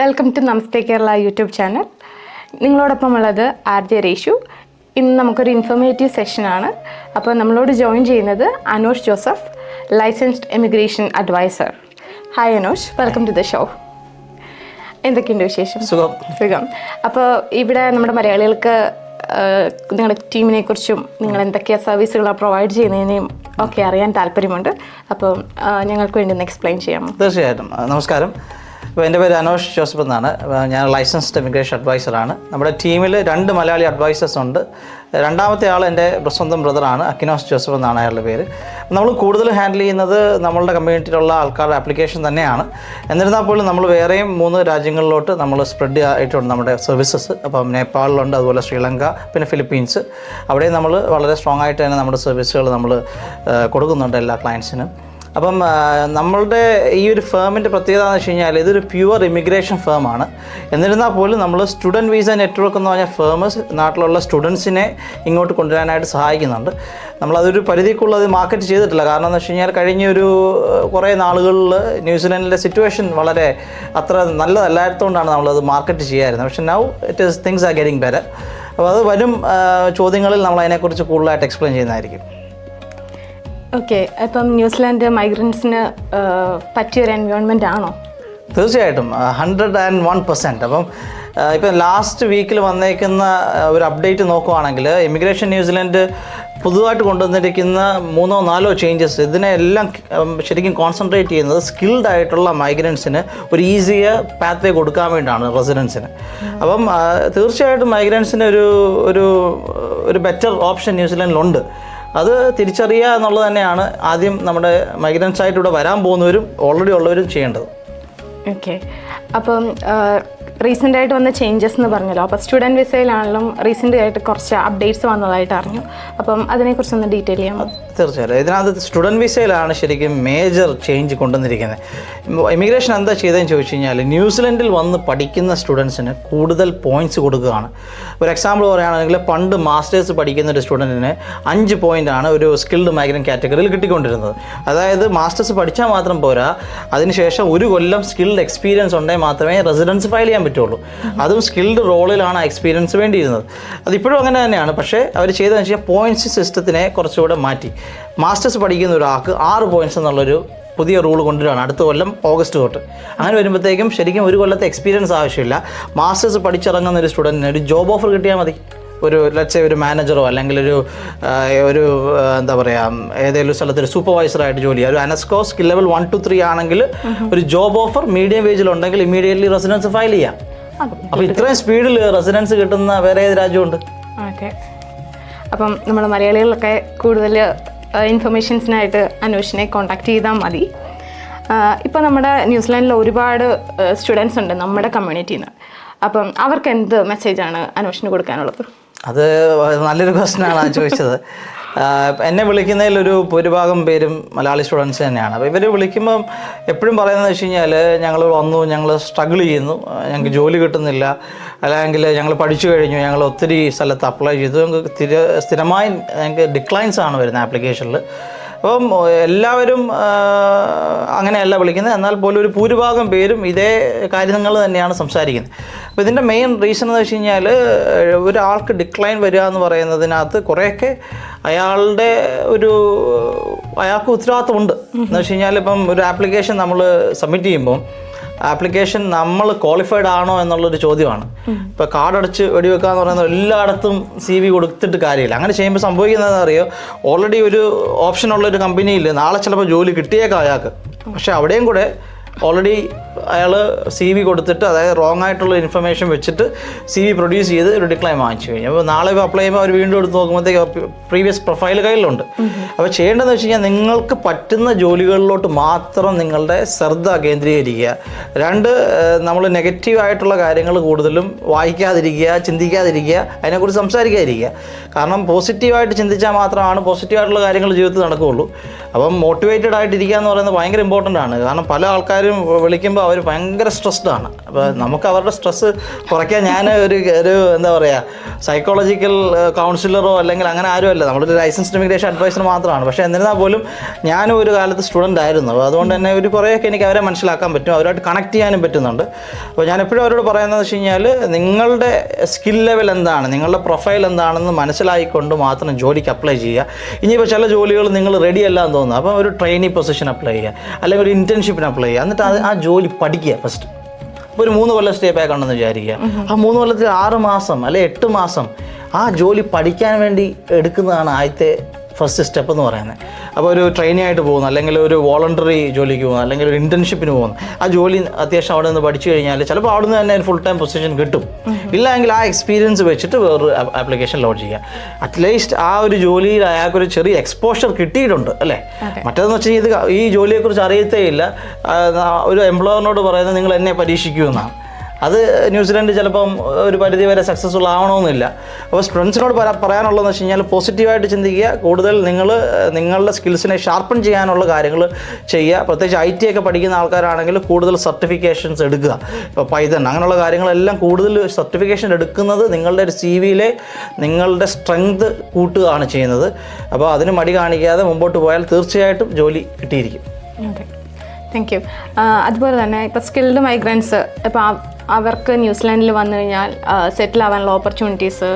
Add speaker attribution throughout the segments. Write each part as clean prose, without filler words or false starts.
Speaker 1: Welcome to Namaste Kerala YouTube channel. നിങ്ങളോടൊപ്പമുള്ളത് RJ Reshu. ഇന്ന് നമുക്കൊരു ഇൻഫോർമേറ്റീവ് സെഷനാണ്. അപ്പോൾ നമ്മളോട് ജോയിൻ ചെയ്യുന്നത് Anosh Joseph, licensed immigration adviser. Hi Anosh, welcome to the show. എന്തൊക്കെയുണ്ട് വിശേഷം? സുഖം. അപ്പോൾ ഇവിടെ നമ്മുടെ മലയാളികൾക്ക് നിങ്ങളുടെ ടീമിനെ കുറിച്ചും നിങ്ങൾ എന്തൊക്കെയാണ് സർവീസുകളാണ് പ്രൊവൈഡ് ചെയ്യുന്നതിനെയും ഒക്കെ അറിയാൻ താല്പര്യമുണ്ട്. അപ്പോൾ ഞങ്ങൾക്ക് വേണ്ടി ഒന്ന് എക്സ്പ്ലെയിൻ ചെയ്യാമോ?
Speaker 2: തീർച്ചയായിട്ടും. നമസ്കാരം. അപ്പോൾ എൻ്റെ പേര് അനോഷ് ജോസഫ് എന്നാണ്. ഞാൻ ലൈസൻസ്ഡ് എമിഗ്രേഷൻ അഡ്വൈസറാണ്. നമ്മുടെ ടീമിൽ 2 മലയാളി അഡ്വൈസേഴ്സ് ഉണ്ട്. രണ്ടാമത്തെ ആൾ എൻ്റെ സ്വന്തം ബ്രദറാണ്, അക്കിനോസ് ജോസഫ് എന്നാണ് അയാളുടെ പേര്. നമ്മൾ കൂടുതൽ ഹാൻഡിൽ ചെയ്യുന്നത് നമ്മളുടെ കമ്മ്യൂണിറ്റിയിലുള്ള ആൾക്കാരുടെ ആപ്ലിക്കേഷൻ തന്നെയാണ്. എന്നിരുന്നാൽ പോലും നമ്മൾ വേറെയും 3 രാജ്യങ്ങളിലോട്ട് നമ്മൾ സ്പ്രെഡ് ആയിട്ടുണ്ട് നമ്മുടെ സർവീസസ്. അപ്പം നേപ്പാളിലുണ്ട്, അതുപോലെ ശ്രീലങ്ക, പിന്നെ ഫിലിപ്പീൻസ്. അവിടെ നമ്മൾ വളരെ സ്ട്രോങ് ആയിട്ട് തന്നെ നമ്മുടെ സർവീസുകൾ നമ്മൾ കൊടുക്കുന്നുണ്ട് എല്ലാ ക്ലയൻസിനും. അപ്പം നമ്മളുടെ ഈ ഒരു ഫേമിൻ്റെ പ്രത്യേകത എന്ന് വെച്ച് കഴിഞ്ഞാൽ ഇതൊരു പ്യുവർ ഇമിഗ്രേഷൻ ഫേമാണ്. എന്നിരുന്നാൽ പോലും നമ്മൾ സ്റ്റുഡൻറ്റ് വീസ നെറ്റ്വർക്ക് എന്ന് പറഞ്ഞ ഫേമ് നാട്ടിലുള്ള സ്റ്റുഡൻസിനെ ഇങ്ങോട്ട് കൊണ്ടുവരാനായിട്ട് സഹായിക്കുന്നുണ്ട്. നമ്മളതൊരു പരിധിക്കുള്ളത് മാർക്കറ്റ് ചെയ്തിട്ടില്ല. കാരണം എന്ന് വെച്ച് കഴിഞ്ഞാൽ കഴിഞ്ഞൊരു കുറേ നാളുകളിൽ ന്യൂസിലൻഡിലെ സിറ്റുവേഷൻ വളരെ അത്ര നല്ലതല്ലാത്തതുകൊണ്ടാണ് നമ്മളത് മാർക്കറ്റ് ചെയ്യാമായിരുന്നത്. പക്ഷേ now things are getting better. അപ്പോൾ അത് വരും ചോദ്യങ്ങളിൽ നമ്മൾ അതിനെക്കുറിച്ച് കൂടുതലായിട്ട് എക്സ്പ്ലെയിൻ ചെയ്യുന്നതായിരിക്കും.
Speaker 1: ഓക്കെ, അപ്പം ന്യൂസിലാൻഡ് മൈഗ്രൻസിന് പറ്റിയൊരു എൻവയോൺമെൻ്റ് ആണോ?
Speaker 2: തീർച്ചയായിട്ടും 101%. അപ്പം ഇപ്പം ലാസ്റ്റ് വീക്കിൽ വന്നേക്കുന്ന ഒരു അപ്ഡേറ്റ് നോക്കുവാണെങ്കിൽ ഇമിഗ്രേഷൻ ന്യൂസിലൻഡ് പുതുതായിട്ട് കൊണ്ടുവന്നിരിക്കുന്ന 3-4 ചേഞ്ചസ് ഇതിനെല്ലാം ശരിക്കും കോൺസെൻട്രേറ്റ് ചെയ്യുന്നത് സ്കിൽഡ് ആയിട്ടുള്ള മൈഗ്രൻസിന് ഒരു ഈസിയർ പാത്വേ കൊടുക്കാൻ വേണ്ടിയിട്ടാണ് റെസിഡൻസിന്. അപ്പം തീർച്ചയായിട്ടും മൈഗ്രൻസിന് ഒരു ബെറ്റർ ഓപ്ഷൻ ന്യൂസിലൻഡിലുണ്ട്. അത് തിരിച്ചറിയുക എന്നുള്ളത് തന്നെയാണ് ആദ്യം നമ്മുടെ മൈഗ്രൻസ് ആയിട്ട് ഇവിടെ വരാൻ പോകുന്നവരും ഓൾറെഡി ഉള്ളവരും ചെയ്യേണ്ടത്.
Speaker 1: ഓക്കെ, അപ്പം റീസെൻ്റ് ആയിട്ട് വന്ന ചേഞ്ചസ് എന്ന് പറഞ്ഞല്ലോ. അപ്പോൾ സ്റ്റുഡൻറ്റ് വിസയിലാണെങ്കിലും റീസെൻ്റ് ആയിട്ട് കുറച്ച് അപ്ഡേറ്റ്സ് വന്നതായിട്ട് അറിഞ്ഞു. അപ്പം അതിനെക്കുറിച്ചൊന്ന് ഡീറ്റെയിൽ ചെയ്യാമോ?
Speaker 2: തീർച്ചയായിട്ടും. ഇതിനകത്ത് സ്റ്റുഡൻറ്റ് വിസയിലാണ് ശരിക്കും മേജർ ചേഞ്ച് കൊണ്ടുവന്നിരിക്കുന്നത്. ഇമിഗ്രേഷൻ എന്താ ചെയ്തതെന്ന് ചോദിച്ചു കഴിഞ്ഞാൽ ന്യൂസിലൻഡിൽ വന്ന് പഠിക്കുന്ന സ്റ്റുഡൻസിന് കൂടുതൽ പോയിൻറ്റ്സ് കൊടുക്കുകയാണ്. ഒരു എക്സാമ്പിൾ പറയുകയാണെങ്കിൽ പണ്ട് മാസ്റ്റേഴ്സ് പഠിക്കുന്ന ഒരു സ്റ്റുഡൻറ്റിന് 5 പോയിൻ്റാണ് ഒരു സ്കിൽഡ് മൈഗ്രൻ്റ് കാറ്റഗറിയിൽ കിട്ടിക്കൊണ്ടിരുന്നത്. അതായത് മാസ്റ്റേഴ്സ് പഠിച്ചാൽ മാത്രം പോരാ, അതിനുശേഷം 1 കൊല്ലം സ്കിൽഡ് എക്സ്പീരിയൻസ് ഉണ്ടെങ്കിൽ മാത്രമേ റെസിഡൻസ് ഫയൽ ചെയ്യാൻ പറ്റുള്ളൂ. അതും സ്കിൽഡ് റോളിലാണ് എക്സ്പീരിയൻസ് വേണ്ടിയിരുന്നത്. അതിപ്പോഴും അങ്ങനെ തന്നെയാണ്. പക്ഷേ അവർ ചെയ്തതെന്ന് വെച്ചാൽ പോയിൻറ്റ്സ് സിസ്റ്റത്തിനെ കുറച്ചുകൂടെ മാറ്റി. മാസ്റ്റേഴ്സ് പഠിക്കുന്ന ഒരാൾക്ക് 6 പോയിൻറ്റ്സ് എന്നുള്ളൊരു പുതിയ റൂൾ കൊണ്ടുവരികയാണ് അടുത്ത കൊല്ലം ഓഗസ്റ്റ് തൊട്ട്. അങ്ങനെ വരുമ്പോഴത്തേക്കും ശരിക്കും 1 കൊല്ലത്തെ എക്സ്പീരിയൻസ് ആവശ്യമില്ല. മാസ്റ്റേഴ്സ് പഠിച്ചിറങ്ങുന്ന ഒരു സ്റ്റുഡൻറ്റിന് ഒരു ജോബ് ഓഫർ കിട്ടിയാൽ മതി. ഒരു മാനേജറോ അല്ലെങ്കിൽ ഒരു എന്താ പറയുക, ഏതെങ്കിലും സ്ഥലത്തൊരു സൂപ്പർവൈസറായിട്ട് ജോലി ചെയ്യുക. ഒരു അനസ്കോ സ്കിൽ ലെവൽ 1 to 3 ആണെങ്കിൽ ഒരു ജോബ് ഓഫർ മീഡിയം വേജിലുണ്ടെങ്കിൽ ഇമ്മീഡിയറ്റ്ലി റെസിഡൻസ് ഫയൽ ചെയ്യാം. അപ്പോൾ ഇത്രയും സ്പീഡിൽ റെസിഡൻസ് കിട്ടുന്ന വേറെ ഏത് രാജ്യമുണ്ട്?
Speaker 1: ഓക്കെ, അപ്പം നമ്മൾ മലയാളികളൊക്കെ കൂടുതൽ ഇൻഫർമേഷൻസിനായിട്ട് അന്വേഷണെ കോൺടാക്ട് ചെയ്താൽ മതി. ഇപ്പോൾ നമ്മുടെ ന്യൂസിലാൻഡിൽ ഒരുപാട് സ്റ്റുഡൻസ് ഉണ്ട് നമ്മുടെ കമ്മ്യൂണിറ്റിയിൽ നിന്ന്. അപ്പം അവർക്ക് എന്ത് മെസ്സേജാണ് അന്വേഷണം കൊടുക്കാനുള്ളത്?
Speaker 2: അത് നല്ലൊരു ക്വസ്റ്റ്യനാണ് ആ ചോദിച്ചത്. എന്നെ വിളിക്കുന്നതിലൊരു ഭൂരിഭാഗം പേരും മലയാളി സ്റ്റുഡൻസ് തന്നെയാണ്. അപ്പോൾ ഇവർ വിളിക്കുമ്പം എപ്പോഴും പറയുന്നത് വെച്ച് കഴിഞ്ഞാൽ ഞങ്ങൾ സ്ട്രഗിൾ ചെയ്യുന്നു, ഞങ്ങൾക്ക് ജോലി കിട്ടുന്നില്ല, അല്ലെങ്കിൽ ഞങ്ങൾ പഠിച്ചു കഴിഞ്ഞു, ഞങ്ങൾ ഒത്തിരി സ്ഥലത്ത് അപ്ലൈ ചെയ്തു, ഞങ്ങൾക്ക് സ്ഥിരമായി ഞങ്ങൾക്ക് ഡിക്ലൈൻസ് ആണ് വരുന്നത് ആപ്ലിക്കേഷനിൽ. അപ്പം എല്ലാവരും അങ്ങനെയല്ല വിളിക്കുന്നത്. എന്നാൽ പോലും ഒരു ഭൂരിഭാഗം പേരും ഇതേ കാര്യങ്ങൾ തന്നെയാണ് സംസാരിക്കുന്നത്. അപ്പോൾ ഇതിൻ്റെ മെയിൻ റീസൺ എന്ന് വെച്ച് കഴിഞ്ഞാൽ ഒരാൾക്ക് ഡിക്ലൈൻ വരിക എന്ന് പറയുന്നതിനകത്ത് കുറേയൊക്കെ അയാൾക്ക് ഉത്തരവാദിത്തമുണ്ട്. എന്ന് വെച്ച് കഴിഞ്ഞാൽ ഇപ്പം ഒരു ആപ്ലിക്കേഷൻ നമ്മൾ സബ്മിറ്റ് ചെയ്യുമ്പം ആപ്ലിക്കേഷൻ നമ്മൾ ക്വാളിഫൈഡ് ആണോ എന്നുള്ളൊരു ചോദ്യമാണ്. ഇപ്പോൾ കാർഡടച്ച് വെടിവെക്കുക എന്ന് പറയുന്നത് എല്ലായിടത്തും CV കൊടുത്തിട്ട് കാര്യമില്ല. അങ്ങനെ ചെയ്യുമ്പോൾ സംഭവിക്കുന്നതെന്ന് അറിയോ, ഓൾറെഡി ഒരു ഓപ്ഷനുള്ളൊരു കമ്പനിയിൽ നാളെ ചിലപ്പോൾ ജോലി കിട്ടിയേക്കാം അയാൾക്ക്. പക്ഷേ അവിടെയും കൂടെ ഓൾറെഡി അയാൾ CV കൊടുത്തിട്ട്, അതായത് റോങ് ആയിട്ടുള്ള ഇൻഫർമേഷൻ വെച്ചിട്ട് CV പ്രൊഡ്യൂസ് ചെയ്ത് ഒരു ഡിക്ലൈൻ വാങ്ങിച്ചു കഴിഞ്ഞു. അപ്പോൾ നാളെ അപ്ലൈ ചെയ്യുമ്പോൾ അവർ വീണ്ടും എടുത്ത് നോക്കുമ്പോഴത്തേക്ക് പ്രീവിയസ് പ്രൊഫൈൽ കയ്യിലുണ്ട്. അപ്പോൾ ചെയ്യേണ്ടതെന്ന് വെച്ച് കഴിഞ്ഞാൽ നിങ്ങൾക്ക് പറ്റുന്ന ജോലികളിലോട്ട് മാത്രം നിങ്ങളുടെ ശ്രദ്ധ കേന്ദ്രീകരിക്കുക. 2, നമ്മൾ നെഗറ്റീവായിട്ടുള്ള കാര്യങ്ങൾ കൂടുതലും വായിക്കാതിരിക്കുക, ചിന്തിക്കാതിരിക്കുക, അതിനെക്കുറിച്ച് സംസാരിക്കാതിരിക്കുക. കാരണം പോസിറ്റീവായിട്ട് ചിന്തിച്ചാൽ മാത്രമാണ് പോസിറ്റീവായിട്ടുള്ള കാര്യങ്ങൾ ജീവിതത്തിൽ നടക്കുകയുള്ളൂ. അപ്പം മോട്ടിവേറ്റഡ് ആയിട്ടിരിക്കുക എന്ന് പറയുന്നത് ഭയങ്കര ഇമ്പോർട്ടൻ്റ് ആണ്. കാരണം പല ആൾക്കാരും എല്ലാവരും വിളിക്കുമ്പോൾ അവർ ഭയങ്കര സ്ട്രെസ്ഡ് ആണ്. അപ്പോൾ നമുക്ക് അവരുടെ സ്ട്രെസ്സ് കുറയ്ക്കാൻ ഞാൻ ഒരു എന്താ പറയുക സൈക്കോളജിക്കൽ കൗൺസിലറോ അല്ലെങ്കിൽ അങ്ങനെ ആരുമല്ല, നമ്മളൊരു ലൈസൻസ്ഡ് ഇമിഗ്രേഷൻ അഡ്വൈസർ മാത്രമാണ്. പക്ഷേ എന്നിരുന്നാൽ പോലും ഞാനും ഒരു കാലത്ത് സ്റ്റുഡൻ്റ് ആയിരുന്നു. അപ്പോൾ അതുകൊണ്ട് തന്നെ ഒരു കുറേയൊക്കെ എനിക്ക് അവരെ മനസ്സിലാക്കാൻ പറ്റും, അവരുമായിട്ട് കണക്ട് ചെയ്യാനും പറ്റുന്നുണ്ട്. അപ്പോൾ ഞാൻ എപ്പോഴും അവരോട് പറയുന്നത് വെച്ച് കഴിഞ്ഞാൽ നിങ്ങളുടെ സ്കിൽ ലെവൽ എന്താണ്, നിങ്ങളുടെ പ്രൊഫൈൽ എന്താണെന്ന് മനസ്സിലായിക്കൊണ്ട് മാത്രം ജോലിക്ക് അപ്ലൈ ചെയ്യുക. ഇനിയിപ്പോൾ ചില ജോലികൾ നിങ്ങൾ റെഡി അല്ല എന്ന് തോന്നുന്നു, അപ്പോൾ ഒരു ട്രെയിനി പൊസിഷൻ അപ്ലൈ ചെയ്യുക, അല്ലെങ്കിൽ ഒരു ഇൻറ്റേൺഷിപ്പിന് അപ്ലൈ ചെയ്യുക. എന്നിട്ട് ആ ജോലി പഠിക്കുക ഫസ്റ്റ്. ഇപ്പോൾ ഒരു 3 കൊല്ലം സ്റ്റേ ബാക്ക് ഉണ്ടെന്ന് വിചാരിക്കുക. ആ 3 കൊല്ലത്തിൽ 6 മാസം അല്ലെ 8 മാസം ആ ജോലി പഠിക്കാൻ വേണ്ടി എടുക്കുന്നതാണ് ആദ്യത്തെ ഫസ്റ്റ് സ്റ്റെപ്പ് എന്ന് പറയുന്നത്. അപ്പോൾ ഒരു ട്രെയിനി ആയിട്ട് പോകുന്നു, അല്ലെങ്കിൽ ഒരു വോളണ്ടറി ജോലിക്ക് പോകുന്നു, അല്ലെങ്കിൽ ഒരു ഇൻറ്റേൺഷിപ്പിന് പോകുന്നു. ആ ജോലി അത്യാവശ്യം അവിടെ നിന്ന് പഠിച്ചു കഴിഞ്ഞാൽ ചിലപ്പോൾ അവിടെ നിന്ന് തന്നെ ഒരു ഫുൾ ടൈം പൊസിഷൻ കിട്ടും. ഇല്ലെങ്കിൽ ആ എക്സ്പീരിയൻസ് വെച്ചിട്ട് വേറൊരു ആപ്ലിക്കേഷൻ ലോഡ് ചെയ്യുക. അറ്റ്ലീസ്റ്റ് ആ ഒരു ജോലിയിൽ അയാൾക്കൊരു ചെറിയ എക്സ്പോഷർ കിട്ടിയിട്ടുണ്ട് അല്ലേ. മറ്റേതെന്ന് വെച്ച് കഴിഞ്ഞാൽ ഈ ജോലിയെക്കുറിച്ച് അറിയത്തേ ഇല്ല, ഒരു എംപ്ലോയറിനോട് പറയുന്നത് നിങ്ങൾ എന്നെ പരീക്ഷിക്കുമെന്നാണ്. അത് ന്യൂസിലൻഡ് ചിലപ്പം ഒരു പരിധി വരെ സക്സസ്ഫുൾ ആവണമെന്നില്ല. അപ്പോൾ സ്റ്റുഡൻസിനോട് പറയാനുള്ളതെന്ന് വെച്ച് കഴിഞ്ഞാൽ പോസിറ്റീവായിട്ട് ചിന്തിക്കുക, കൂടുതൽ നിങ്ങളുടെ സ്കിൽസിനെ ഷാർപ്പൺ ചെയ്യാനുള്ള കാര്യങ്ങൾ ചെയ്യുക. പ്രത്യേകിച്ച് IT ഒക്കെ പഠിക്കുന്ന ആൾക്കാരാണെങ്കിൽ കൂടുതൽ സർട്ടിഫിക്കേഷൻസ് എടുക്കുക. ഇപ്പോൾ പൈതൺ അങ്ങനെയുള്ള കാര്യങ്ങളെല്ലാം കൂടുതൽ സർട്ടിഫിക്കേഷൻ എടുക്കുന്നത് നിങ്ങളുടെ ഒരു CV-യിലെ നിങ്ങളുടെ സ്ട്രെങ്ത് കൂട്ടുകയാണ് ചെയ്യുന്നത്. അപ്പോൾ അതിന് മടി കാണിക്കാതെ മുമ്പോട്ട് പോയാൽ തീർച്ചയായിട്ടും ജോലി കിട്ടിയിരിക്കും.
Speaker 1: Okay, thank you. അതുപോലെ തന്നെ ഇപ്പോൾ സ്കിൽഡ് മൈഗ്രൻസ് ഇപ്പോൾ അവർക്ക് ന്യൂസിലാൻഡിൽ വന്നു കഴിഞ്ഞാൽ സെറ്റിൽ ആവാനുള്ള ഓപ്പർച്യൂണിറ്റീസ്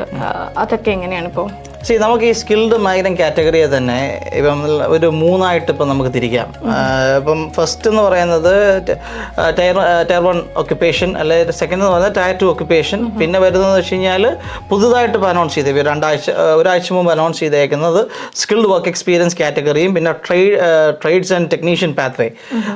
Speaker 1: അതൊക്കെ എങ്ങനെയാണ് ഇപ്പോൾ?
Speaker 2: നമുക്ക് ഈ സ്കിൽഡ് മൈഗ്രൻ്റ് കാറ്റഗറിയെ തന്നെ ഇപ്പം ഒരു 3ആയിട്ട് ഇപ്പം നമുക്ക് തിരിക്കാം. ഇപ്പം ഫസ്റ്റ് എന്ന് പറയുന്നത് ടയർ 1 ഒക്യുപ്പേഷൻ, അല്ലെങ്കിൽ സെക്കൻഡ് എന്ന് പറയുന്നത് ടയർ 2 ഒക്യുപ്പേഷൻ. പിന്നെ വരുന്നതെന്ന് വെച്ച് കഴിഞ്ഞാൽ പുതുതായിട്ട് ഇപ്പോൾ അനൗൺസ് ചെയ്ത് ഒരാഴ്ച മുമ്പ് അനൗൺസ് ചെയ്തേക്കുന്നത് സ്കിൽഡ് വർക്ക് എക്സ്പീരിയൻസ് കാറ്റഗറിയും പിന്നെ ട്രേഡ്സ് ആൻഡ് ടെക്നീഷ്യൻ പാത്വേ.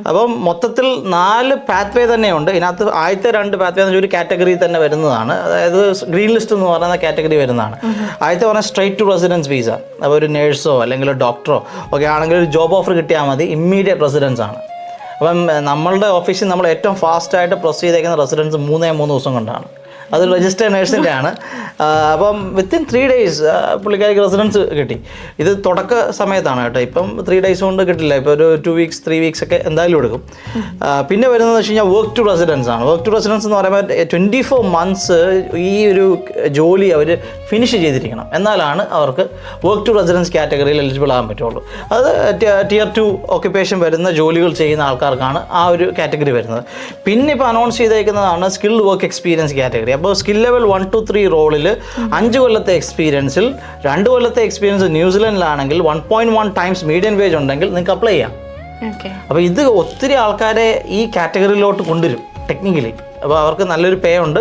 Speaker 2: അപ്പം മൊത്തത്തിൽ 4 പാത്വേ തന്നെയുണ്ട്. ഇതിനകത്ത് ആദ്യത്തെ 2 പാത്വേ എന്ന് ഒരു കാറ്റഗറി തന്നെ വരുന്നതാണ്, അതായത് ഗ്രീൻ ലിസ്റ്റ് എന്ന് പറയുന്ന കാറ്റഗറി വരുന്നതാണ്. ആദ്യത്തെ പറഞ്ഞാൽ സ്ട്രൈറ്റ് ടു റെസിഡൻസ് വിസ. അപ്പോൾ ഒരു നേഴ്സോ അല്ലെങ്കിൽ ഒരു ഡോക്ടറോ ഒക്കെ ആണെങ്കിൽ ഒരു ജോബ് ഓഫർ കിട്ടിയാൽ മതി, ഇമ്മീഡിയറ്റ് റെസിഡൻസ് ആണ്. അപ്പം നമ്മളുടെ ഓഫീസിൽ നമ്മൾ ഏറ്റവും ഫാസ്റ്റായിട്ട് പ്രൊസീഡ് ചെയ്തേക്കുന്ന റെസിഡൻസ് 3 ദിവസം കൊണ്ടാണ്. അത് രജിസ്റ്റേർഡ് നേഴ്സിൻ്റെ ആണ്. അപ്പം വിത്തിൻ 3 days പുള്ളിക്കാർക്ക് റെസിഡൻസ് കിട്ടി. ഇത് തുടക്ക സമയത്താണ് കേട്ടോ, ഇപ്പം 3 days കൊണ്ട് കിട്ടില്ല. ഇപ്പോൾ ഒരു 2 weeks 3 weeks ഒക്കെ എന്തായാലും എടുക്കും. പിന്നെ വരുന്നതെന്ന് വെച്ച് കഴിഞ്ഞാൽ വർക്ക് ടു റെസിഡൻസ് ആണ്. വർക്ക് ടു റെസിഡൻസ് എന്ന് പറയുമ്പോൾ 24 months ഈ ഒരു ജോലി അവർ ഫിനിഷ് ചെയ്തിരിക്കണം, എന്നാലാണ് അവർക്ക് വർക്ക് ടു റെസിഡൻസ് കാറ്റഗറിയിൽ എലിജിബിൾ ആകാൻ പറ്റുള്ളൂ. അത് Tier 2 ഓക്യുപ്പേഷൻ വരുന്ന ജോലികൾ ചെയ്യുന്ന ആൾക്കാർക്കാണ് ആ ഒരു കാറ്റഗറി വരുന്നത്. പിന്നെ ഇപ്പോൾ അനൗൺസ് ചെയ്തേക്കുന്നതാണ് സ്കിൽഡ് വർക്ക് എക്സ്പീരിയൻസ് കാറ്റഗറി. അപ്പോൾ സ്കിൽ ലെവൽ 1 to 3 റോളിൽ 5 കൊല്ലത്തെ എക്സ്പീരിയൻസിൽ 2 കൊല്ലത്തെ എക്സ്പീരിയൻസ് ന്യൂസിലൻഡിലാണെങ്കിൽ 1.1 times മീഡിയൻ വേജ് ഉണ്ടെങ്കിൽ നിങ്ങൾക്ക് അപ്ലൈ ചെയ്യാം. അപ്പോൾ ഇത് ഒത്തിരി ആൾക്കാരെ ഈ കാറ്റഗറിയിലോട്ട് കൊണ്ടുവരും ടെക്നിക്കലി. അപ്പോൾ അവർക്ക് നല്ലൊരു പേ ഉണ്ട്.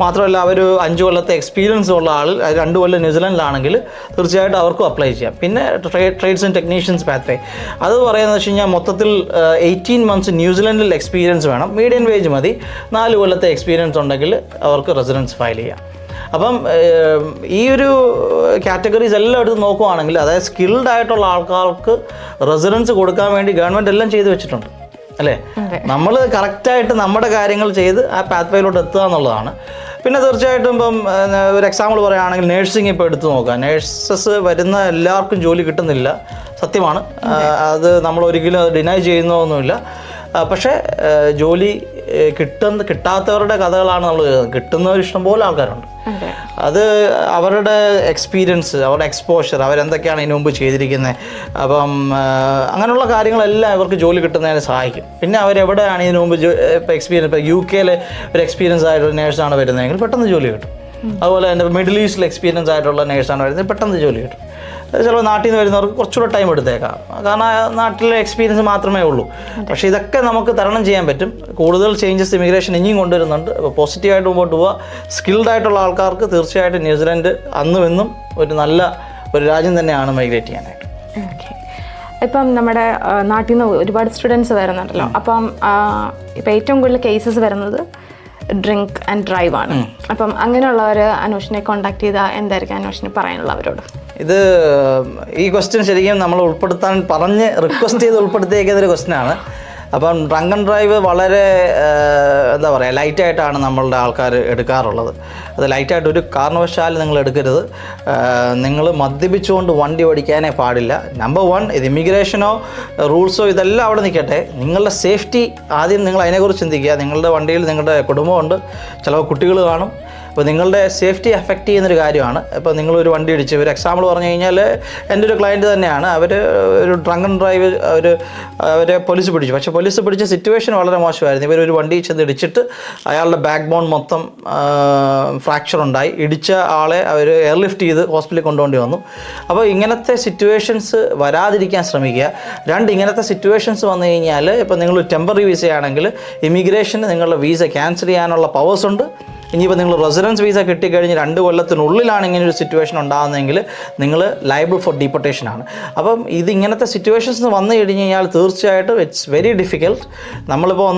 Speaker 2: മാത്രമല്ല അവർ 5 കൊല്ലത്തെ എക്സ്പീരിയൻസ് ഉള്ള ആൾ 2 കൊല്ലം ന്യൂസിലൻഡിലാണെങ്കിൽ തീർച്ചയായിട്ടും അവർക്കും അപ്ലൈ ചെയ്യാം. പിന്നെ ട്രേഡ്സ് ആൻഡ് ടെക്നീഷ്യൻസ് പാത്വേ അത് പറയുന്നത് വെച്ച് കഴിഞ്ഞാൽ മൊത്തത്തിൽ 18 months ന്യൂസിലൻഡിൽ എക്സ്പീരിയൻസ് വേണം, മീഡിയൻ വേജ് മതി, 4 കൊല്ലത്തെ എക്സ്പീരിയൻസ് ഉണ്ടെങ്കിൽ അവർക്ക് റെസിഡൻസ് ഫയൽ ചെയ്യാം. അപ്പം ഈ ഒരു കാറ്റഗറീസ് എല്ലാം എടുത്ത് നോക്കുവാണെങ്കിൽ, അതായത് സ്കിൽഡ് ആയിട്ടുള്ള ആൾക്കാർക്ക് റെസിഡൻസ് കൊടുക്കാൻ വേണ്ടി ഗവൺമെൻറ് എല്ലാം ചെയ്തു വെച്ചിട്ടുണ്ട് അല്ലേ. നമ്മൾ കറക്റ്റായിട്ട് നമ്മുടെ കാര്യങ്ങൾ ചെയ്ത് ആ പാത്വേയിലോട്ട് എത്തുക എന്നുള്ളതാണ്. പിന്നെ തീർച്ചയായിട്ടും ഇപ്പം ഒരു എക്സാമ്പിൾ പറയുകയാണെങ്കിൽ നേഴ്സിംഗ് ഇപ്പോൾ എടുത്തു നോക്കുക. നേഴ്സസ് വരുന്ന എല്ലാവർക്കും ജോലി കിട്ടുന്നില്ല, സത്യമാണ്. അത് നമ്മൾ ഒരിക്കലും ഡിനൈ ചെയ്യുന്നതൊന്നുമില്ല. പക്ഷേ ജോലി കിട്ടാത്തവരുടെ കഥകളാണ് നമ്മൾ കിട്ടുന്നവർ ഇഷ്ടംപോലെ ആൾക്കാരുണ്ട്. അത് അവരുടെ എക്സ്പീരിയൻസ്, അവരുടെ എക്സ്പോഷർ, അവരെന്തൊക്കെയാണ് ഇതിനു മുമ്പ് ചെയ്തിരിക്കുന്നത്, അപ്പം അങ്ങനെയുള്ള കാര്യങ്ങളെല്ലാം ഇവർക്ക് ജോലി കിട്ടുന്നതിന് സഹായിക്കും. പിന്നെ അവരെവിടെയാണ് ഇതിനു മുമ്പ് ഇപ്പോൾ എക്സ്പീരിയൻസ്, ഇപ്പോൾ UK ഒരു എക്സ്പീരിയൻസ് ആയിട്ടൊരു നേഴ്സാണ് വരുന്നതെങ്കിൽ പെട്ടെന്ന് ജോലി കിട്ടും. അതുപോലെ തന്നെ മിഡിൽ ഈസ്റ്റിൽ എക്സ്പീരിയൻസ് ആയിട്ടുള്ള നേഴ്സാണ് വരുന്നത്, പെട്ടെന്ന് ജോലി കിട്ടും. ചിലപ്പോൾ നാട്ടിൽ നിന്ന് വരുന്നവർക്ക് കുറച്ചുകൂടെ ടൈം എടുത്തേക്കാം, കാരണം നാട്ടിലെ എക്സ്പീരിയൻസ് മാത്രമേ ഉള്ളൂ. പക്ഷേ ഇതൊക്കെ നമുക്ക് തരണം ചെയ്യാൻ പറ്റും. കൂടുതൽ ചേഞ്ചസ് ഇമിഗ്രേഷൻ ഇനിയും കൊണ്ടുവരുന്നുണ്ട്. അപ്പോൾ പോസിറ്റീവായിട്ട് മുമ്പോട്ട് പോവുക. സ്കിൽഡ് ആയിട്ടുള്ള ആൾക്കാർക്ക് തീർച്ചയായിട്ടും ന്യൂസിലൻഡ് അന്നും ഇന്നും ഒരു നല്ല ഒരു രാജ്യം തന്നെയാണ് മൈഗ്രേറ്റ് ചെയ്യാനായിട്ട്.
Speaker 1: ഇപ്പം നമ്മുടെ നാട്ടിൽ നിന്ന് ഒരുപാട് സ്റ്റുഡൻസ് വരുന്നുണ്ടല്ലോ. അപ്പം ഇപ്പം ഏറ്റവും കൂടുതൽ കേസസ് വരുന്നത് ഡ്രിങ്ക് ആൻഡ് ഡ്രൈവ് ആണ്. അപ്പം അങ്ങനെയുള്ളവർ അനൂഷിനെ കോൺടാക്ട് ചെയ്താൽ എന്തായിരിക്കും അനൂഷിന് പറയാനുള്ളവരോട്?
Speaker 2: ഇത് ഈ ക്വസ്റ്റ്യൻ ശരിക്കും നമ്മൾ റിക്വസ്റ്റ് ചെയ്ത് ഉൾപ്പെടുത്തിയേക്കുന്ന ഒരു ക്വസ്റ്റ്യനാണ്. അപ്പം ഡ്രങ്ക് ആൻഡ് ഡ്രൈവ് വളരെ എന്താ പറയുക ലൈറ്റായിട്ടാണ് നമ്മളുടെ ആൾക്കാർ എടുക്കാറുള്ളത്. അത് ലൈറ്റായിട്ട് ഒരു കാരണവശാലും നിങ്ങൾ എടുക്കരുത്. നിങ്ങൾ മദ്യപിച്ചുകൊണ്ട് വണ്ടി ഓടിക്കാനേ പാടില്ല. നമ്പർ 1, ഇത് ഇമിഗ്രേഷനോ റൂൾസോ ഇതെല്ലാം അവിടെ നിൽക്കട്ടെ, നിങ്ങളുടെ സേഫ്റ്റി ആദ്യം നിങ്ങൾ അതിനെക്കുറിച്ച് ചിന്തിക്കുക. നിങ്ങളുടെ വണ്ടിയിൽ നിങ്ങളുടെ കുടുംബമുണ്ട്, ചിലപ്പോൾ കുട്ടികൾ കാണും. അപ്പോൾ നിങ്ങളുടെ സേഫ്റ്റി അഫക്റ്റ് ചെയ്യുന്നൊരു കാര്യമാണ്. ഇപ്പോൾ നിങ്ങളൊരു വണ്ടി ഇടിച്ച്, ഒരു എക്സാമ്പിൾ പറഞ്ഞു കഴിഞ്ഞാൽ എൻ്റെ ഒരു ക്ലയൻറ്റ് തന്നെയാണ്. അവർ ഒരു ഡ്രങ്ക് ആൻഡ് ഡ്രൈവ് അവരെ പോലീസ് പിടിച്ചു. പക്ഷേ പോലീസ് പിടിച്ച സിറ്റുവേഷൻ വളരെ മോശമായിരുന്നു. ഇവരൊരു വണ്ടി ചെന്ന് ഇടിച്ചിട്ട് അയാളുടെ ബാക്ക് ബോൺ മൊത്തം ഫ്രാക്ചർ ഉണ്ടായി. ഇടിച്ച ആളെ അവർ എയർലിഫ്റ്റ് ചെയ്ത് ഹോസ്പിറ്റലിൽ കൊണ്ടുപോകേണ്ടി വന്നു. അപ്പോൾ ഇങ്ങനത്തെ സിറ്റുവേഷൻസ് വരാതിരിക്കാൻ ശ്രമിക്കുക. 2, ഇങ്ങനത്തെ സിറ്റുവേഷൻസ് വന്നു കഴിഞ്ഞാൽ ഇപ്പോൾ നിങ്ങൾ ടെമ്പററി വിസയാണെങ്കിൽ ഇമിഗ്രേഷന് നിങ്ങളുടെ വീസ ക്യാൻസൽ ചെയ്യാനുള്ള പവേഴ്സ് ഉണ്ട്. ഇനിയിപ്പോൾ നിങ്ങൾ റെസിഡൻസ് വീസ കിട്ടിക്കഴിഞ്ഞ് 2 കൊല്ലത്തിനുള്ളിലാണ് ഇങ്ങനൊരു സിറ്റുവേഷൻ ഉണ്ടാകുന്നതെങ്കിൽ നിങ്ങൾ ലയബിൾ ഫോർ ഡീപ്പോർട്ടേഷൻ ആണ്. അപ്പം ഇങ്ങനത്തെ സിറ്റുവേഷൻസ് വന്നു കഴിഞ്ഞ് കഴിഞ്ഞാൽ തീർച്ചയായിട്ടും ഇറ്റ്സ് വെരി ഡിഫിക്കൽട്ട്. നമ്മളിപ്പോൾ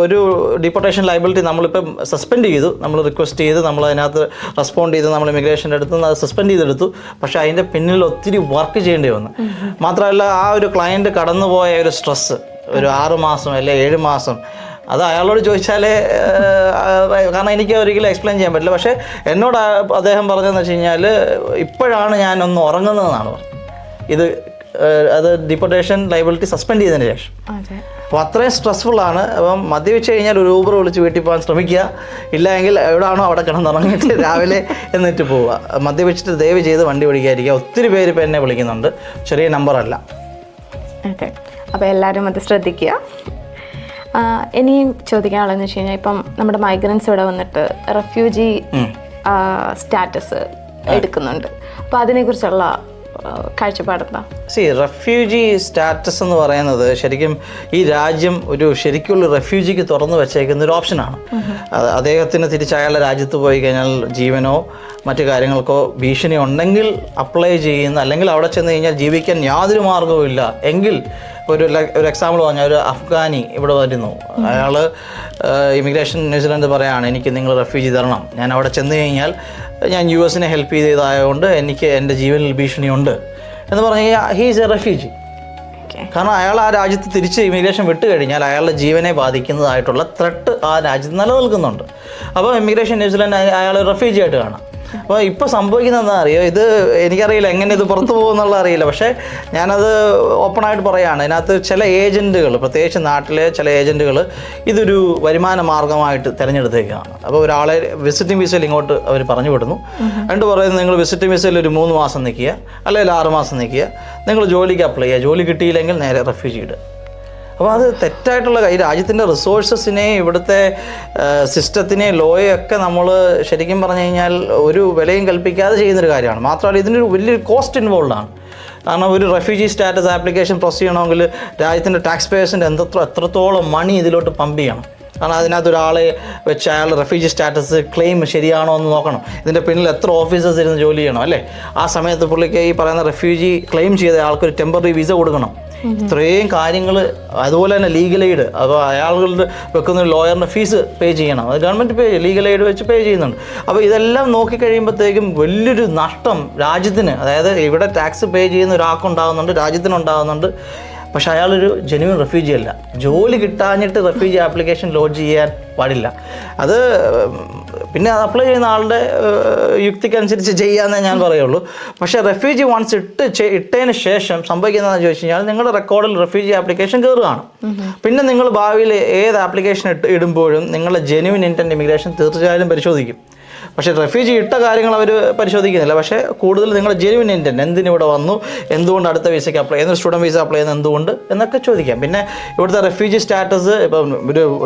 Speaker 2: ഒരു ഡീപ്പോർട്ടേഷൻ ലയബിലിറ്റി നമ്മളിപ്പം സസ്പെൻഡ് ചെയ്തു, നമ്മൾ റിക്വസ്റ്റ് ചെയ്ത് നമ്മൾ അതിനകത്ത് റെസ്പോണ്ട് ചെയ്ത് നമ്മൾ ഇമിഗ്രേഷൻ്റെ അടുത്ത് അത് സസ്പെൻഡ് ചെയ്തെടുത്തു. പക്ഷേ അതിൻ്റെ പിന്നിൽ ഒത്തിരി വർക്ക് ചെയ്യേണ്ടി വന്നു. മാത്രമല്ല ആ ഒരു ക്ലയൻറ്റ് കടന്നുപോയ ഒരു സ്ട്രെസ്സ് ഒരു 6 മാസം അല്ലെങ്കിൽ 7 മാസം അത് അയാളോട് ചോദിച്ചാലേ, കാരണം എനിക്ക് ഒരിക്കലും എക്സ്പ്ലെയിൻ ചെയ്യാൻ പറ്റില്ല. പക്ഷേ എന്നോട് അദ്ദേഹം പറഞ്ഞതെന്ന് വെച്ച് കഴിഞ്ഞാൽ ഇപ്പോഴാണ് ഞാനൊന്ന് ഉറങ്ങുന്നതെന്നാണ് പറഞ്ഞത്. അത് ഡിപ്പോർട്ടേഷൻ ലയബിലിറ്റി സസ്പെൻഡ് ചെയ്തതിന് ശേഷം. അപ്പോൾ അത്രയും സ്ട്രെസ്ഫുള്ളാണ്. അപ്പം മദ്യപിച്ച് കഴിഞ്ഞാൽ ഒരു ഊബർ വിളിച്ച് വീട്ടിൽ പോകാൻ ശ്രമിക്കുക. ഇല്ലെങ്കിൽ എവിടെയാണോ അവിടെ കിടന്നുറങ്ങിയിട്ട് രാവിലെ എന്നിട്ട് പോവുക. മദ്യപിച്ചിട്ട് ദയവ് ചെയ്ത് വണ്ടി ഓടിക്കാതിരിക്കുക. ഒത്തിരി പേര് ഇപ്പോൾ എന്നെ വിളിക്കുന്നുണ്ട്, ചെറിയ നമ്പറല്ല.
Speaker 1: ഓക്കെ, അപ്പോൾ എല്ലാവരും അത് ശ്രദ്ധിക്കുക. ഇനിയും ചോദിക്കാനുള്ളതെന്ന് വെച്ച് കഴിഞ്ഞാൽ ഇപ്പം നമ്മുടെ മൈഗ്രൻസ് ഇവിടെ വന്നിട്ട് റെഫ്യൂജി സ്റ്റാറ്റസ് എടുക്കുന്നുണ്ട്. അപ്പോൾ അതിനെക്കുറിച്ചുള്ള കാഴ്ചപ്പാടെന്താ?
Speaker 2: റെഫ്യൂജി സ്റ്റാറ്റസ് എന്ന് പറയുന്നത് ശരിക്കും ഈ രാജ്യം ശരിക്കുള്ള റെഫ്യൂജിക്ക് തുറന്നു വെച്ചേക്കുന്ന ഒരു ഓപ്ഷനാണ്. അദ്ദേഹത്തിന് തിരിച്ച് അയാളുടെ രാജ്യത്ത് പോയി കഴിഞ്ഞാൽ ജീവനോ മറ്റു കാര്യങ്ങൾക്കോ ഭീഷണി ഉണ്ടെങ്കിൽ അപ്ലൈ ചെയ്യുന്ന, അല്ലെങ്കിൽ അവിടെ ചെന്ന് കഴിഞ്ഞാൽ ജീവിക്കാൻ യാതൊരു മാർഗ്ഗവും ഇല്ല എങ്കിൽ, ഒരു എക്സാമ്പിൾ പറഞ്ഞാൽ ഒരു അഫ്ഗാനി ഇവിടെ വരുന്നു, അയാൾ ഇമിഗ്രേഷൻ ന്യൂസിലൻഡ് പറയുകയാണ് എനിക്ക് നിങ്ങൾ റെഫ്യൂജി തരണം, ഞാൻ അവിടെ ചെന്ന് കഴിഞ്ഞാൽ ഞാൻ US ഹെൽപ്പ് ചെയ്തതായതുകൊണ്ട് എനിക്ക് എൻ്റെ ജീവനിൽ ഭീഷണിയുണ്ട് എന്ന് പറഞ്ഞു കഴിഞ്ഞാൽ ഹീ ഈസ് എ റെഫ്യൂജി. കാരണം അയാൾ ആ രാജ്യത്ത് തിരിച്ച് ഇമിഗ്രേഷൻ വിട്ട് കഴിഞ്ഞാൽ അയാളുടെ ജീവനെ ബാധിക്കുന്നതായിട്ടുള്ള ത്രെട്ട് ആ രാജ്യത്ത് നിലനിൽക്കുന്നുണ്ട്. അപ്പോൾ ഇമിഗ്രേഷൻ ന്യൂസിലൻഡ് അയാൾ റെഫ്യൂജി ആയിട്ട് കാണാം. അപ്പോൾ ഇപ്പോൾ സംഭവിക്കുന്നത് എന്താ അറിയോ, ഇത് എനിക്കറിയില്ല എങ്ങനെ ഇത് പുറത്തു പോകുന്നുള്ള അറിയില്ല. പക്ഷേ ഞാനത് ഓപ്പണായിട്ട് പറയുകയാണ്. ഇതിനകത്ത് ചില ഏജൻറ്റുകൾ, പ്രത്യേകിച്ച് നാട്ടിലെ ചില ഏജൻറ്റുകൾ ഇതൊരു വരുമാന മാർഗമായിട്ട് തിരഞ്ഞെടുത്തേക്കാണ്. അപ്പോൾ ഒരാളെ വിസിറ്റിംഗ് വിസയിൽ ഇങ്ങോട്ട് അവർ പറഞ്ഞു വിടുന്നു. എന്നിട്ട് പറയുന്നത് നിങ്ങൾ വിസിറ്റിംഗ് വിസയിൽ ഒരു 3 മാസം നിൽക്കുക, അല്ലെങ്കിൽ 6 മാസം നിൽക്കുക, നിങ്ങൾ ജോലിക്ക് അപ്ലൈ ചെയ്യുക, ജോലി കിട്ടിയില്ലെങ്കിൽ നേരെ റെഫ്യൂജി ഇടുക. അപ്പോൾ അത് തെറ്റായിട്ടുള്ള ഈ രാജ്യത്തിൻ്റെ റിസോഴ്സസിനെയും ഇവിടുത്തെ സിസ്റ്റത്തിനെയും ലോയൊക്കെ നമ്മൾ ശരിക്കും പറഞ്ഞു കഴിഞ്ഞാൽ ഒരു വിലയും കൽപ്പിക്കാതെ ചെയ്യുന്നൊരു കാര്യമാണ്. മാത്രമല്ല ഇതിനൊരു വലിയൊരു കോസ്റ്റ് ഇൻവോൾവാണ്. കാരണം ഒരു റെഫ്യൂജി സ്റ്റാറ്റസ് ആപ്ലിക്കേഷൻ പ്രൊസീഡ് ചെയ്യണമെങ്കിൽ രാജ്യത്തിൻ്റെ ടാക്സ് പേയേഴ്സിൻ്റെ എത്രത്തോളം മണി ഇതിലോട്ട് പമ്പ് ചെയ്യണം. കാരണം അതിനകത്ത് ഒരാളെ വെച്ച് അയാൾ റെഫ്യൂജി സ്റ്റാറ്റസ് ക്ലെയിം ശരിയാണോ എന്ന് നോക്കണം. ഇതിൻ്റെ പിന്നിൽ എത്ര ഓഫീസേഴ്സ് ഇരുന്ന് ജോലി ചെയ്യണം അല്ലേ? ആ സമയത്ത് പുള്ളിക്ക് ഈ പറയുന്ന റെഫ്യൂജി ക്ലെയിം ചെയ്ത ആൾക്കൊരു ടെമ്പററി വിസ കൊടുക്കണം. ഇത്രയും കാര്യങ്ങൾ. അതുപോലെ തന്നെ ലീഗൽ എയ്ഡ്, അപ്പോൾ അയാളുകളുടെ വെക്കുന്ന ലോയറിൻ്റെ ഫീസ് പേ ചെയ്യണം. അത് ഗവൺമെൻറ് ലീഗൽ എയ്ഡ് വെച്ച് പേ ചെയ്യുന്നുണ്ട്. അപ്പോൾ ഇതെല്ലാം നോക്കിക്കഴിയുമ്പോഴത്തേക്കും വലിയൊരു നഷ്ടം രാജ്യത്തിന്, അതായത് ഇവിടെ ടാക്സ് പേ ചെയ്യുന്ന ഒരാൾക്കുണ്ടാകുന്നുണ്ട്, രാജ്യത്തിനുണ്ടാകുന്നുണ്ട്. പക്ഷെ അയാളൊരു ജെന്യുവൻ റെഫ്യൂജി അല്ല. ജോലി കിട്ടാഞ്ഞിട്ട് റെഫ്യൂജി ആപ്ലിക്കേഷൻ ലോഡ്ജ് ചെയ്യാൻ പാടില്ല. അത് പിന്നെ അപ്ലൈ ചെയ്യുന്ന ആളുടെ യുക്തിക്കനുസരിച്ച് ചെയ്യാമെന്നേ ഞാൻ പറയുള്ളൂ. പക്ഷേ റെഫ്യൂജി വൺസ് ഇട്ടതിന് ശേഷം സംഭവിക്കുന്നതെന്ന് ചോദിച്ചു കഴിഞ്ഞാൽ നിങ്ങളുടെ റെക്കോർഡിൽ റെഫ്യൂജി ആപ്ലിക്കേഷൻ കയറുകയാണ്. പിന്നെ നിങ്ങൾ ഭാവിയിൽ ഏത് ആപ്ലിക്കേഷൻ ഇടുമ്പോഴും നിങ്ങളുടെ ജെന്യുവൻ ഇൻറ്റൻറ്റ് ഇമിഗ്രേഷൻ തീർച്ചയായും പരിശോധിക്കും. പക്ഷേ റെഫ്യൂജി ഇട്ട കാര്യങ്ങൾ അവർ പരിശോധിക്കുന്നില്ല. പക്ഷേ കൂടുതൽ നിങ്ങളുടെ ജെന്യുവൻ ഇൻറ്റൻറ്റ്, എന്തിനിവിടെ വന്നു, എന്തുകൊണ്ട് അടുത്ത വിസയ്ക്ക് അപ്ലൈ ചെയ്യുന്നു, സ്റ്റുഡൻറ്റ് വിസ അപ്ലൈ ചെയ്യുന്നത് എന്തുകൊണ്ട് എന്നൊക്കെ ചോദിക്കാം. പിന്നെ ഇവിടുത്തെ റെഫ്യൂജി സ്റ്റാറ്റസ് ഇപ്പം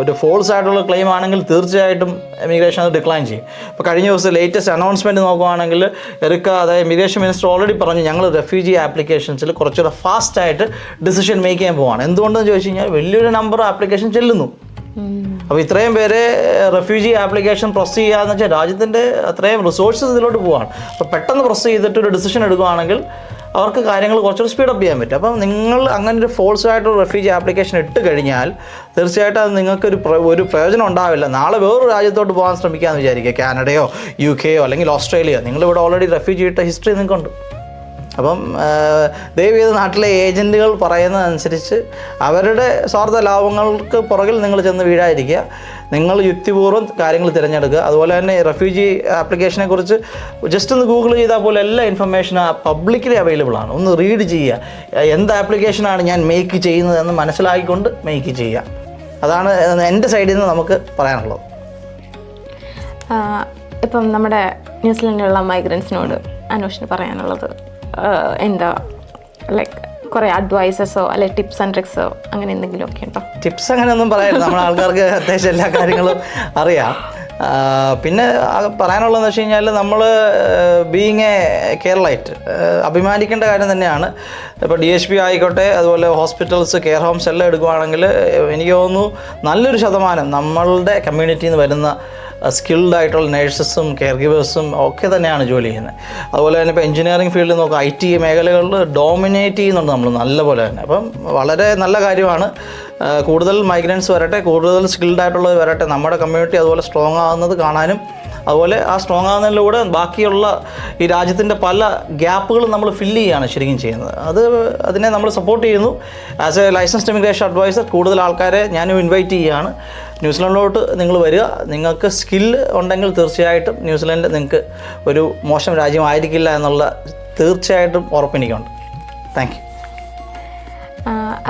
Speaker 2: ഒരു ഫോൾസ് ആയിട്ടുള്ള ക്ലെയിം ആണെങ്കിൽ തീർച്ചയായിട്ടും ഇമിഗ്രേഷൻ അത് ഡിക്ലൈൻ ചെയ്യും. ഇപ്പോൾ കഴിഞ്ഞ ദിവസം ലേറ്റസ്റ്റ് അനൗൺസ്മെൻറ്റ് നോക്കുകയാണെങ്കിൽ അതായത് ഇമിഗ്രേഷൻ മിനിസ്റ്റർ ഓൾറെഡി പറഞ്ഞു ഞങ്ങൾ റെഫ്യൂജി ആപ്ലിക്കേഷൻസിൽ കുറച്ചുകൂടെ ഫാസ്റ്റായിട്ട് ഡിസിഷൻ മേക്ക് ചെയ്യാൻ പോവാണ്. എന്തുകൊണ്ടെന്ന് ചോദിച്ചു കഴിഞ്ഞാൽ വലിയൊരു നമ്പർ ആപ്ലിക്കേഷൻ ചെല്ലുന്നു. അപ്പോൾ ഇത്രയും പേരെ റെഫ്യൂജി ആപ്ലിക്കേഷൻ പ്രൊസീഡ് ചെയ്യാന്ന് വെച്ചാൽ രാജ്യത്തിൻ്റെ അത്രയും റിസോഴ്സസ് ഇതിലോട്ട് പോവാണ്. അപ്പോൾ പെട്ടെന്ന് പ്രൊസീഡ് ചെയ്തിട്ട് ഒരു ഡിസിഷൻ എടുക്കുകയാണെങ്കിൽ അവർക്ക് കാര്യങ്ങൾ കുറച്ചുകൂടി സ്പീഡപ്പ് ചെയ്യാൻ പറ്റും. അപ്പം നിങ്ങൾ അങ്ങനെ ഒരു ഫോൾസ് ആയിട്ടൊരു റെഫ്യൂജി ആപ്ലിക്കേഷൻ ഇട്ട് കഴിഞ്ഞാൽ തീർച്ചയായിട്ടും അത് നിങ്ങൾക്കൊരു പ്രയോജനം ഉണ്ടാവില്ല. നാളെ വേറൊരു രാജ്യത്തോട്ട് പോകാൻ ശ്രമിക്കാമെന്ന് വിചാരിക്കുക, കാനഡയോ UK അല്ലെങ്കിൽ ഓസ്ട്രേലിയ. നിങ്ങളിവിടെ ഓൾറെഡി റെഫ്യൂജി ഇട്ട ഹിസ്റ്ററി നിങ്ങൾക്കുണ്ട്. അപ്പം ദയവ് ചെയ്ത് നാട്ടിലെ ഏജൻറ്റുകൾ പറയുന്നതനുസരിച്ച് അവരുടെ സ്വാർത്ഥ ലാഭങ്ങൾക്ക് പുറകിൽ നിങ്ങൾ ചെന്ന് വീഴാതിരിക്കുക. നിങ്ങൾ യുക്തിപൂർവ്വം കാര്യങ്ങൾ തിരഞ്ഞെടുക്കുക. അതുപോലെ തന്നെ റെഫ്യൂജി ആപ്ലിക്കേഷനെ കുറിച്ച് ജസ്റ്റ് ഒന്ന് ഗൂഗിൾ ചെയ്താൽ പോലെ എല്ലാ ഇൻഫർമേഷനും പബ്ലിക്കലി അവൈലബിൾ ആണ്. ഒന്ന് റീഡ് ചെയ്യുക, എന്ത് ആപ്ലിക്കേഷനാണ് ഞാൻ മേക്ക് ചെയ്യുന്നതെന്ന് മനസ്സിലാക്കിക്കൊണ്ട് മേക്ക് ചെയ്യുക. അതാണ് എൻ്റെ സൈഡിൽ നിന്ന് നമുക്ക് പറയാനുള്ളത്.
Speaker 1: ഇപ്പം നമ്മുടെ ന്യൂസിലൻഡിലുള്ള മൈഗ്രൻസിനോട് അനൂഷിന് പറയാനുള്ളത് എന്താ, ലൈക്ക് കുറേ അഡ്വൈസസോ അല്ലെങ്കിൽ ടിപ്സ് ആൻഡ് ട്രിക്സോ അങ്ങനെ എന്തെങ്കിലുമൊക്കെ ഉണ്ടോ?
Speaker 2: ടിപ്സ് അങ്ങനെയൊന്നും പറയാനില്ല, നമ്മുടെ ആൾക്കാർക്ക് അത്യാവശ്യം എല്ലാ കാര്യങ്ങളും അറിയാം. പിന്നെ പറയാനുള്ളതെന്ന് വെച്ച് കഴിഞ്ഞാൽ നമ്മൾ ബീയിങ് എ കേരളൈറ്റ് അഭിമാനിക്കേണ്ട കാര്യം തന്നെയാണ്. ഇപ്പോൾ DHP ആയിക്കോട്ടെ, അതുപോലെ ഹോസ്പിറ്റൽസ്, കെയർ ഹോംസ് എല്ലാം എടുക്കുകയാണെങ്കിൽ എനിക്ക് തോന്നുന്നു നല്ലൊരു ശതമാനം നമ്മളുടെ കമ്മ്യൂണിറ്റിയിൽ നിന്ന് വരുന്ന സ്കിൽഡ് ആയിട്ടുള്ള നേഴ്സസും കെയർ ഗിവേഴ്സും ഒക്കെ തന്നെയാണ് ജോലി ചെയ്യുന്നത്. അതുപോലെ തന്നെ ഇപ്പോൾ എഞ്ചിനീയറിംഗ് ഫീൽഡിൽ നോക്കുക, IT മേഖലകളിൽ ഡോമിനേറ്റ് ചെയ്യുന്നുണ്ട് നമ്മൾ നല്ലപോലെ തന്നെ. അപ്പം വളരെ നല്ല കാര്യമാണ്. കൂടുതൽ മൈഗ്രൻസ് വരട്ടെ, കൂടുതൽ സ്കിൽഡ് ആയിട്ടുള്ളത് വരട്ടെ. നമ്മുടെ കമ്മ്യൂണിറ്റി അതുപോലെ സ്ട്രോങ് ആകുന്നത് കാണാനും, അതുപോലെ ആ സ്ട്രോങ് ആകുന്നതിലൂടെ ബാക്കിയുള്ള ഈ രാജ്യത്തിൻ്റെ പല ഗ്യാപ്പുകളും നമ്മൾ ഫില്ല് ചെയ്യുകയാണ് ശരിക്കും ചെയ്യുന്നത്. അതിനെ നമ്മൾ സപ്പോർട്ട് ചെയ്യുന്നു. As a licensed immigration adviser കൂടുതൽ ആൾക്കാരെ ഞാനും ഇൻവൈറ്റ് ചെയ്യുകയാണ്. ന്യൂസിലൻഡിലോട്ട് നിങ്ങൾ വരിക. നിങ്ങൾക്ക് സ്കില്ല് ഉണ്ടെങ്കിൽ തീർച്ചയായിട്ടും ന്യൂസിലൻഡ് നിങ്ങൾക്ക് ഒരു മോശം രാജ്യമായിരിക്കില്ല എന്നുള്ള തീർച്ചയായിട്ടും ഉറപ്പെനിക്കുണ്ട്. Thank you.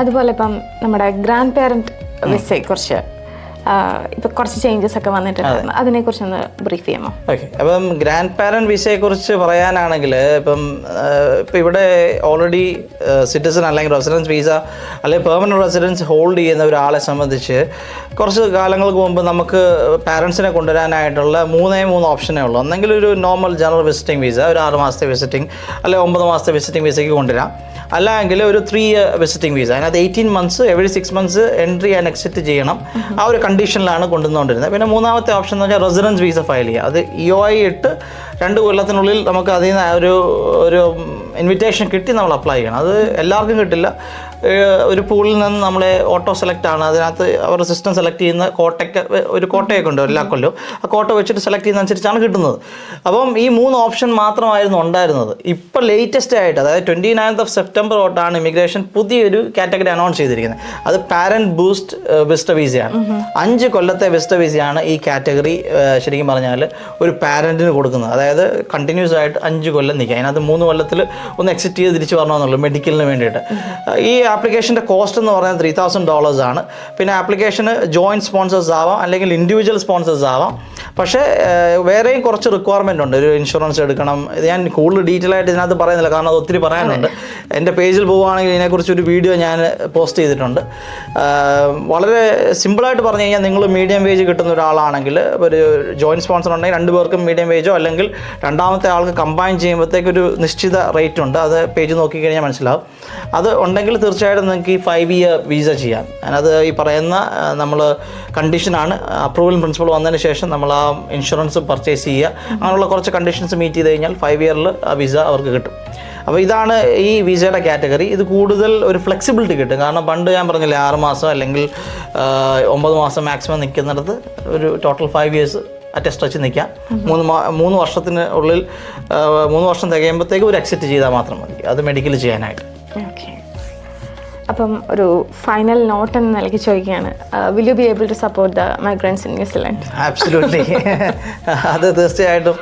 Speaker 1: അതുപോലെ ഇപ്പം നമ്മുടെ ഗ്രാൻഡ് പേരൻറ്റ് വിസയെക്കുറിച്ച് ഇപ്പം കുറച്ച് ചേഞ്ചസ് ഒക്കെ വന്നിട്ടുണ്ടായിരുന്നു, അതിനെക്കുറിച്ചൊന്ന് ബ്രീഫ് ചെയ്യാമോ?
Speaker 2: ഓക്കെ. അപ്പം ഗ്രാൻഡ് പാരൻറ്റ് വിസയെക്കുറിച്ച് പറയാനാണെങ്കിൽ ഇപ്പം ഇവിടെ ഓൾറെഡി സിറ്റിസൺ അല്ലെങ്കിൽ റെസിഡൻസ് വിസ അല്ലെങ്കിൽ പെർമനൻറ്റ് റെസിഡൻസ് ഹോൾഡ് ചെയ്യുന്ന ഒരാളെ സംബന്ധിച്ച് കുറച്ച് കാലങ്ങൾക്ക് മുമ്പ് നമുക്ക് പാരൻസിനെ കൊണ്ടുവരാനായിട്ടുള്ള 3 ഓപ്ഷനേ ഉള്ളൂ. ഒന്നെങ്കിൽ ഒരു നോർമൽ ജനറൽ വിസിറ്റിംഗ് വിസ, ഒരു 6 മാസത്തെ വിസിറ്റിംഗ് അല്ലെങ്കിൽ 9 മാസത്തെ വിസിറ്റിംഗ് വിസയ്ക്ക് കൊണ്ടുവരാം. അല്ലെങ്കിൽ ഒരു 3 year വിസിറ്റിംഗ് വിസ, അതിനകത്ത് 18 months every 6 months entry and exit ചെയ്യണം. ആ ഒരു കണ്ടീഷനിലാണ് കൊണ്ടുവന്നുകൊണ്ടിരുന്നത്. പിന്നെ 3ാമത്തെ ഓപ്ഷൻ എന്ന് വെച്ചാൽ റെസിഡൻസ് വിസ ഫയൽ ചെയ്യുക. അത് EOI ഇട്ട് 2 കൊല്ലത്തിനുള്ളിൽ നമുക്ക് അതിൽ നിന്ന് ഒരു ഇൻവിറ്റേഷൻ കിട്ടി നമ്മൾ അപ്ലൈ ചെയ്യണം. അത് എല്ലാവർക്കും കിട്ടില്ല. ഒരു പൂളിൽ നിന്ന് നമ്മളെ ഓട്ടോ സെലക്ട് ആണ്. അതിനകത്ത് അവരുടെ സിസ്റ്റം സെലക്ട് ചെയ്യുന്ന ഒരു കോട്ടയൊക്കെ ഉണ്ട് എല്ലാ കൊല്ലവും. ആ കോട്ട വെച്ചിട്ട് സെലക്ട് ചെയ്യുന്നതനുസരിച്ചാണ് കിട്ടുന്നത്. അപ്പം ഈ 3 ഓപ്ഷൻ മാത്രമായിരുന്നു ഉണ്ടായിരുന്നത്. ഇപ്പോൾ ലേറ്റസ്റ്റ് ആയിട്ട്, അതായത് 29th of September തൊട്ടാണ് ഇമിഗ്രേഷൻ പുതിയൊരു കാറ്റഗറി അനൗൺസ് ചെയ്തിരിക്കുന്നത്. അത് പാരൻറ്റ് ബൂസ്റ്റ് വിസിറ്റർ വിസയാണ്. 5 കൊല്ലത്തെ വിസിറ്റർ വിസയാണ് ഈ കാറ്റഗറി ശരിക്കും പറഞ്ഞാൽ ഒരു പാരൻറ്റിന് കൊടുക്കുന്നത്. അതായത് കണ്ടിന്യൂസ് ആയിട്ട് 5 കൊല്ലം നിൽക്കുക. അതിനകത്ത് 3 കൊല്ലത്തിൽ ഒന്ന് എക്സിറ്റ് ചെയ്ത് തിരിച്ച് വരണമെന്നുള്ളൂ മെഡിക്കലിന് വേണ്ടിയിട്ട്. ഈ ആപ്ലിക്കേഷൻ്റെ കോസ്റ്റ് എന്ന് പറയുന്നത് $3,000 ആണ്. പിന്നെ ആപ്ലിക്കേഷന് ജോയിൻറ്റ് സ്പോൺസേഴ്സ് ആവാം അല്ലെങ്കിൽ ഇൻഡിവിജ്വൽ സ്പോൺസേഴ്സ് ആവാം. പക്ഷേ വേറെയും കുറച്ച് റിക്വയർമെൻ്റ് ഉണ്ട്. ഒരു ഇൻഷുറൻസ് എടുക്കണം. ഇത് ഞാൻ കൂടുതൽ ഡീറ്റെയിൽ ആയിട്ട് ഇതിനകത്ത് പറയുന്നില്ല, കാരണം അത് ഒത്തിരി പറയാനുണ്ട്. എൻ്റെ പേജിൽ പോവുകയാണെങ്കിൽ ഇതിനെക്കുറിച്ചൊരു വീഡിയോ ഞാൻ പോസ്റ്റ് ചെയ്തിട്ടുണ്ട്. വളരെ സിമ്പിളായിട്ട് പറഞ്ഞു കഴിഞ്ഞാൽ, നിങ്ങൾ മീഡിയം വേജ് കിട്ടുന്ന ഒരാളാണെങ്കിൽ ഒരു ജോയിൻറ്റ് സ്പോൺസർ ഉണ്ടെങ്കിൽ 2 പേർക്കും മീഡിയം വേജോ അല്ലെങ്കിൽ രണ്ടാമത്തെ ആൾക്ക് കമ്പൈൻ ചെയ്യുമ്പോഴത്തേക്കൊരു നിശ്ചിത റേറ്റ് ഉണ്ട്. അത് പേജ് നോക്കിക്കഴിഞ്ഞാൽ മനസ്സിലാവും. അത് ഉണ്ടെങ്കിൽ തീർച്ചയായിട്ടും നിങ്ങൾക്ക് ഈ 5 year വിസ ചെയ്യാം. അതിനകത്ത് ഈ പറയുന്ന നമ്മൾ കണ്ടീഷനാണ്. അപ്രൂവൽ പ്രിൻസിപ്പൾ വന്നതിന് ശേഷം നമ്മൾ ആ ഇൻഷുറൻസ് പർച്ചേസ് ചെയ്യുക. അങ്ങനെയുള്ള കുറച്ച് കണ്ടീഷൻസ് മീറ്റ് ചെയ്ത് കഴിഞ്ഞാൽ 5 year ആ വിസ അവർക്ക് കിട്ടും. അപ്പോൾ ഇതാണ് ഈ വിസയുടെ കാറ്റഗറി. ഇത് കൂടുതൽ ഒരു ഫ്ലെക്സിബിലിറ്റി കിട്ടും. കാരണം പണ്ട് ഞാൻ പറഞ്ഞില്ലേ 6 മാസം അല്ലെങ്കിൽ 9 മാസം മാക്സിമം നിൽക്കുന്നിടത്ത് ഒരു ടോട്ടൽ 5 years അറ്റ് സ്ട്രെച്ച് നിൽക്കാം. 3 വർഷത്തിന് ഉള്ളിൽ 3 വർഷം തികയുമ്പോഴത്തേക്ക് ഒരു എക്സിറ്റ് ചെയ്താൽ മാത്രം മതി, അത് മെഡിക്കൽ ചെയ്യാനായിട്ട്.
Speaker 1: ഓക്കെ. അപ്പം ഒരു ഫൈനൽ നോട്ട് എന്ന നിലയ്ക്ക് ചോദിക്കുകയാണ്, will you be able to support the migrants in New Zealand?
Speaker 2: Absolutely. അത് തീർച്ചയായിട്ടും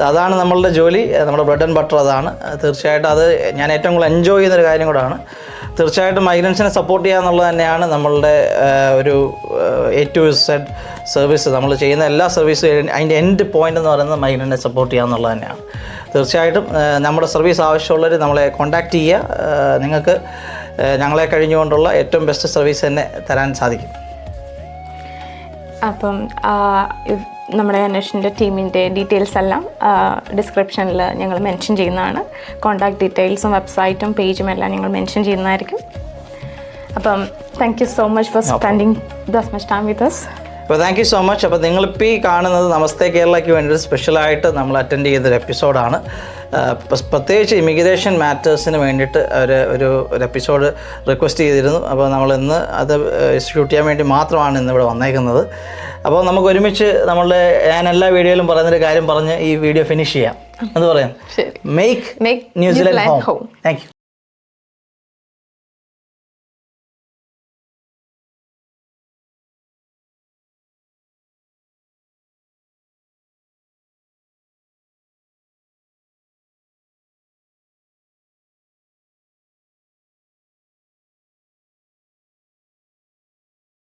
Speaker 2: അതാണ് നമ്മളുടെ ജോലി, നമ്മുടെ ബ്രെഡ് ആൻഡ് ബട്ടർ അതാണ്. തീർച്ചയായിട്ടും അത് ഞാൻ ഏറ്റവും കൂടുതൽ എൻജോയ് ചെയ്യുന്നൊരു കാര്യം കൂടാണ്. തീർച്ചയായിട്ടും മൈഗ്രൻസിനെ സപ്പോർട്ട് ചെയ്യുക എന്നുള്ളത് തന്നെയാണ് നമ്മളുടെ ഒരു A to Z സർവീസ്. നമ്മൾ ചെയ്യുന്ന എല്ലാ സർവീസും അതിൻ്റെ എൻഡ് പോയിൻ്റ് എന്ന് പറയുന്നത് മൈഗ്രൻറ്റിനെ സപ്പോർട്ട് ചെയ്യുക എന്നുള്ളത് തന്നെയാണ്. തീർച്ചയായിട്ടും നമ്മുടെ സർവീസ് ആവശ്യമുള്ളവർ നമ്മളെ കോൺടാക്റ്റ് ചെയ്യുക. നിങ്ങൾക്ക് ഞങ്ങളെ കഴിഞ്ഞുകൊണ്ടുള്ള ഏറ്റവും ബെസ്റ്റ് സർവീസ് തന്നെ തരാൻ സാധിക്കും.
Speaker 1: അപ്പം നമ്മുടെ അന്വേഷണൻ്റെ ടീമിൻ്റെ ഡീറ്റെയിൽസ് എല്ലാം ഡിസ്ക്രിപ്ഷനിൽ ഞങ്ങൾ മെൻഷൻ ചെയ്യുന്നതാണ്. കോൺടാക്ട് ഡീറ്റെയിൽസും വെബ്സൈറ്റും പേജും എല്ലാം ഞങ്ങൾ മെൻഷൻ ചെയ്യുന്നതായിരിക്കും. അപ്പം thank you so much for spending this much time with us.
Speaker 2: അപ്പോൾ താങ്ക് യു സോ മച്ച്. അപ്പോൾ നിങ്ങളിപ്പോൾ ഈ കാണുന്നത് നമസ്തേ കേരളയ്ക്ക് വേണ്ടി സ്പെഷ്യലായിട്ട് നമ്മൾ അറ്റൻഡ് ചെയ്തൊരു എപ്പിസോഡാണ്. പ്രത്യേകിച്ച് ഇമിഗ്രേഷൻ മാറ്റേഴ്സിന് വേണ്ടിയിട്ട് ഒരു എപ്പിസോഡ് റിക്വസ്റ്റ് ചെയ്തിരുന്നു. അപ്പോൾ നമ്മൾ ഇന്ന് അത് ഷൂട്ട് ചെയ്യാൻ വേണ്ടി മാത്രമാണ് ഇന്നിവിടെ വന്നേക്കുന്നത്. അപ്പോൾ നമുക്ക് ഒരുമിച്ച് ഞാൻ എല്ലാ വീഡിയോയിലും പറയുന്നൊരു കാര്യം പറഞ്ഞ് ഈ വീഡിയോ ഫിനിഷ് ചെയ്യാം എന്ന് പറയാം. Make New Zealand home. Thank you.